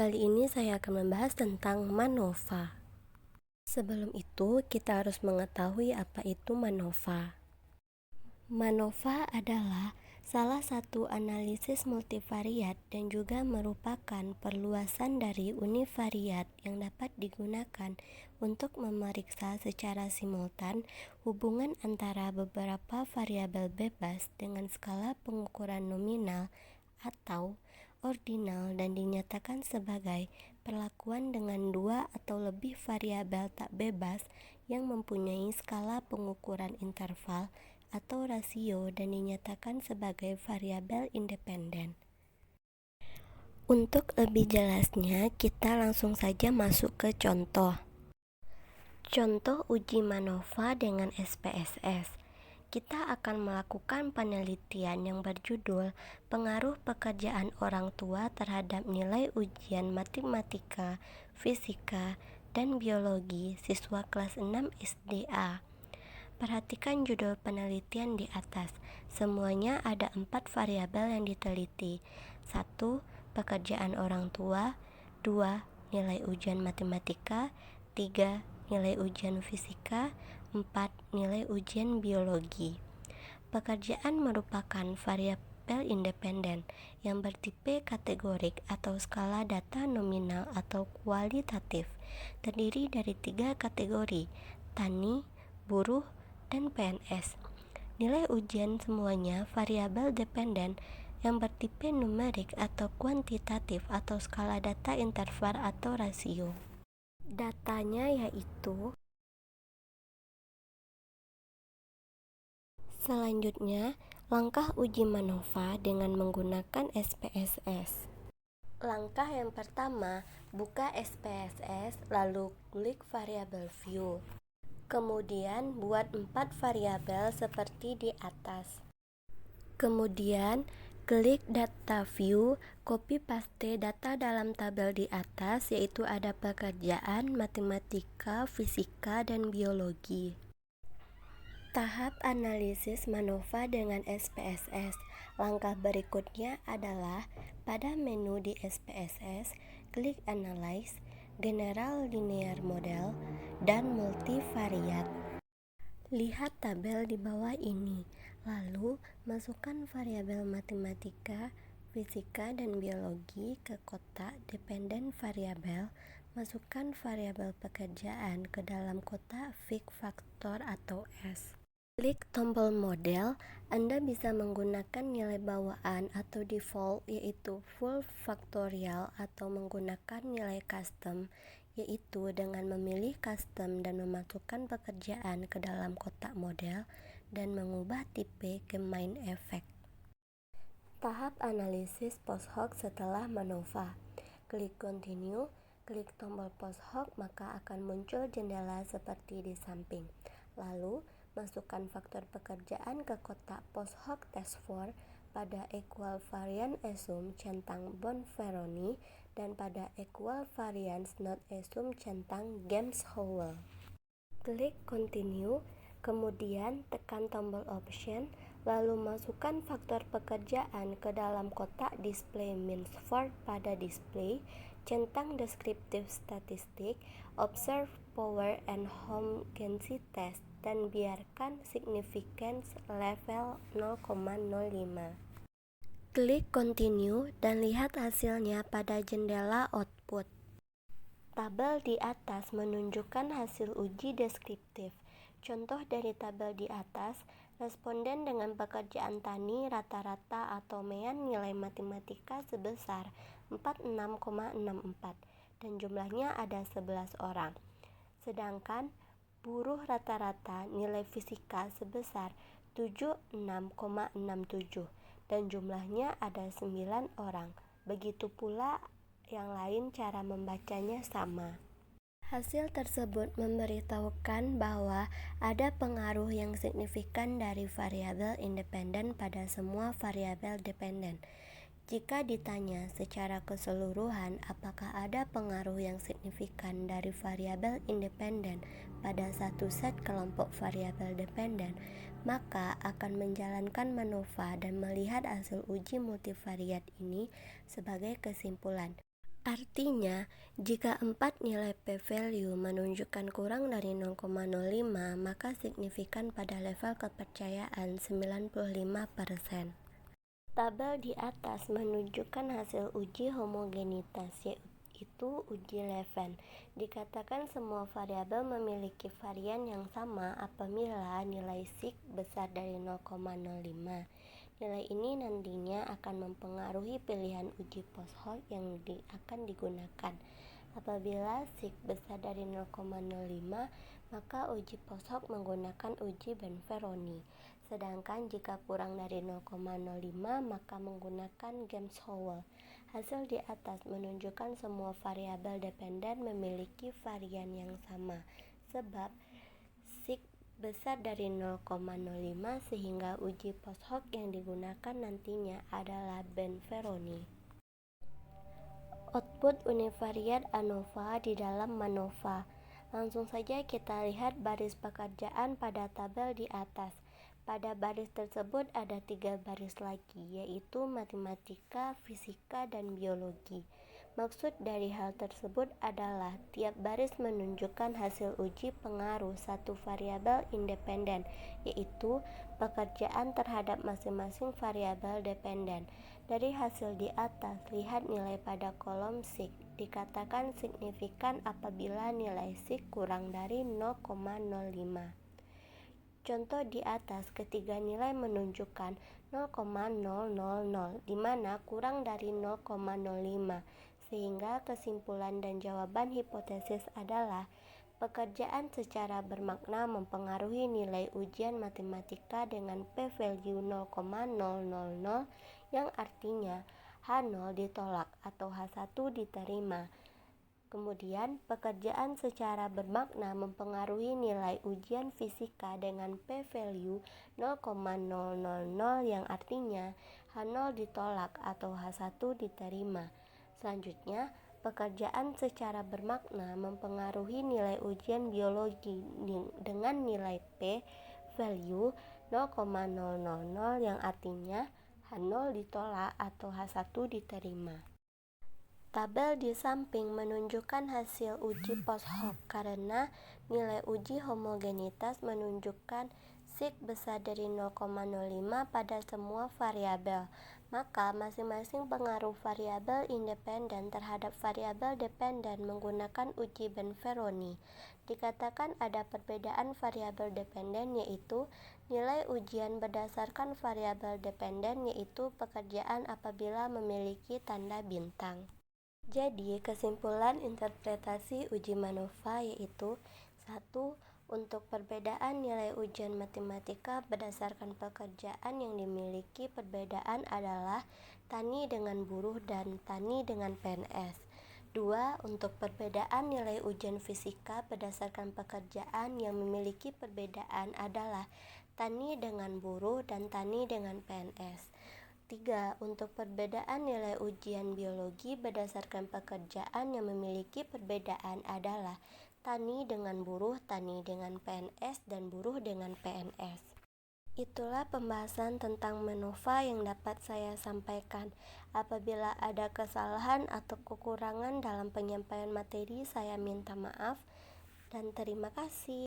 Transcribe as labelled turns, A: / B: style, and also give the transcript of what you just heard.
A: Kali ini saya akan membahas tentang MANOVA. Sebelum itu, kita harus mengetahui apa itu MANOVA. MANOVA adalah salah satu analisis multivariat dan juga merupakan perluasan dari univariat yang dapat digunakan untuk memeriksa secara simultan hubungan antara beberapa variabel bebas dengan skala pengukuran nominal atau ordinal dan dinyatakan sebagai perlakuan dengan dua atau lebih variabel tak bebas yang mempunyai skala pengukuran interval atau rasio dan dinyatakan sebagai variabel independen. Untuk lebih jelasnya, kita langsung saja masuk ke contoh. Contoh uji MANOVA dengan SPSS. Kita akan melakukan penelitian yang berjudul pengaruh pekerjaan orang tua terhadap nilai ujian matematika, fisika, dan biologi siswa kelas 6 SDA. Perhatikan judul penelitian di atas. Semuanya ada 4 variabel yang diteliti. 1. Pekerjaan orang tua. 2. Nilai ujian matematika. 3. Nilai ujian fisika. 4. Nilai ujian biologi. Pekerjaan merupakan variabel independen yang bertipe kategorik atau skala data nominal atau kualitatif, terdiri dari 3 kategori: tani, buruh, dan PNS. Nilai ujian semuanya variabel dependen yang bertipe numerik atau kuantitatif atau skala data interval atau rasio. Datanya yaitu selanjutnya, langkah uji MANOVA dengan menggunakan SPSS. Langkah yang pertama, buka SPSS lalu klik variabel view. Kemudian buat 4 variabel seperti di atas. Kemudian klik data view, copy paste data dalam tabel di atas, yaitu ada pekerjaan, matematika, fisika, dan biologi. Tahap analisis MANOVA dengan SPSS. Langkah berikutnya adalah pada menu di SPSS, klik Analyze, General Linear Model, dan Multivariate. Lihat tabel di bawah ini, lalu masukkan variabel matematika, fisika, dan biologi ke kotak dependen variabel. Masukkan variabel pekerjaan ke dalam kotak Fig Factor atau S. Klik tombol model. Anda bisa menggunakan nilai bawaan atau default, yaitu full factorial, atau menggunakan nilai custom, yaitu dengan memilih custom dan memasukkan pekerjaan ke dalam kotak model dan mengubah tipe ke main effect. Tahap analisis post hoc setelah MANOVA. Klik continue, klik tombol post hoc, maka akan muncul jendela seperti di samping. Lalu masukkan faktor pekerjaan ke kotak post hoc test for pada equal variance assume centang Bonferroni dan pada equal variance not assume centang Gemshouwer. Klik continue, kemudian tekan tombol option, lalu masukkan faktor pekerjaan ke dalam kotak display means for pada display centang descriptive statistic, observe power and homogeneity test, dan biarkan significance level 0,05. Klik continue dan lihat hasilnya pada jendela output. Tabel di atas menunjukkan hasil uji deskriptif. Contoh dari tabel di atas, responden dengan pekerjaan tani rata-rata atau MEAN nilai matematika sebesar 46,64 dan jumlahnya ada 11 orang. Sedangkan buruh rata-rata nilai fisika sebesar 76,67 dan jumlahnya ada 9 orang. Begitu pula yang lain, cara membacanya sama. Hasil tersebut memberitahukan bahwa ada pengaruh yang signifikan dari variabel independen pada semua variabel dependen. Jika ditanya secara keseluruhan apakah ada pengaruh yang signifikan dari variabel independen pada satu set kelompok variabel dependen, maka akan menjalankan MANOVA dan melihat hasil uji multivariat ini sebagai kesimpulan. Artinya, jika 4 nilai p-value menunjukkan kurang dari 0,05, maka signifikan pada level kepercayaan 95%. Tabel di atas menunjukkan hasil uji homogenitas, yaitu uji Leven. Dikatakan semua variabel memiliki varian yang sama apabila nilai sig besar dari 0,05. Nilai ini nantinya akan mempengaruhi pilihan uji post hoc yang akan digunakan. Apabila sig besar dari 0,05, maka uji post hoc menggunakan uji Benferroni. Sedangkan jika kurang dari 0,05, maka menggunakan Gemshower. Hasil di atas menunjukkan semua variabel dependen memiliki varian yang sama, sebab sig besar dari 0,05 sehingga uji post hoc yang digunakan nantinya adalah Benferroni. Output univariat ANOVA di dalam MANOVA. Langsung saja kita lihat baris pekerjaan pada tabel di atas. Pada baris tersebut ada 3 baris lagi, yaitu matematika, fisika, dan biologi. Maksud dari hal tersebut adalah tiap baris menunjukkan hasil uji pengaruh satu variabel independen, yaitu pekerjaan terhadap masing-masing variabel dependen. Dari hasil di atas, lihat nilai pada kolom sig. Dikatakan signifikan apabila nilai sig kurang dari 0,05. Contoh di atas, ketiga nilai menunjukkan 0,000, di mana kurang dari 0,05, sehingga kesimpulan dan jawaban hipotesis adalah pekerjaan secara bermakna mempengaruhi nilai ujian matematika dengan p-value 0,000, yang artinya H0 ditolak atau H1 diterima. Kemudian, pekerjaan secara bermakna mempengaruhi nilai ujian fisika dengan p-value 0,000 yang artinya H0 ditolak atau H1 diterima. Selanjutnya, pekerjaan secara bermakna mempengaruhi nilai ujian biologi dengan nilai p-value 0,000 yang artinya H0 ditolak atau H1 diterima. Tabel di samping menunjukkan hasil uji post hoc karena nilai uji homogenitas menunjukkan sig besar dari 0,05 pada semua variabel. Maka masing-masing pengaruh variabel independen terhadap variabel dependen menggunakan uji Benferroni. Dikatakan ada perbedaan variabel dependen, yaitu nilai ujian berdasarkan variabel dependen, yaitu pekerjaan apabila memiliki tanda bintang. Jadi, kesimpulan interpretasi uji MANOVA yaitu 1. Untuk perbedaan nilai ujian matematika berdasarkan pekerjaan yang dimiliki perbedaan adalah tani dengan buruh dan tani dengan PNS. 2. Untuk perbedaan nilai ujian fisika berdasarkan pekerjaan yang memiliki perbedaan adalah tani dengan buruh dan tani dengan PNS. 3. Untuk perbedaan nilai ujian biologi berdasarkan pekerjaan yang memiliki perbedaan adalah tani dengan buruh, tani dengan PNS, dan buruh dengan PNS. Itulah pembahasan tentang MANOVA yang dapat saya sampaikan. Apabila ada kesalahan atau kekurangan dalam penyampaian materi, saya minta maaf dan terima kasih.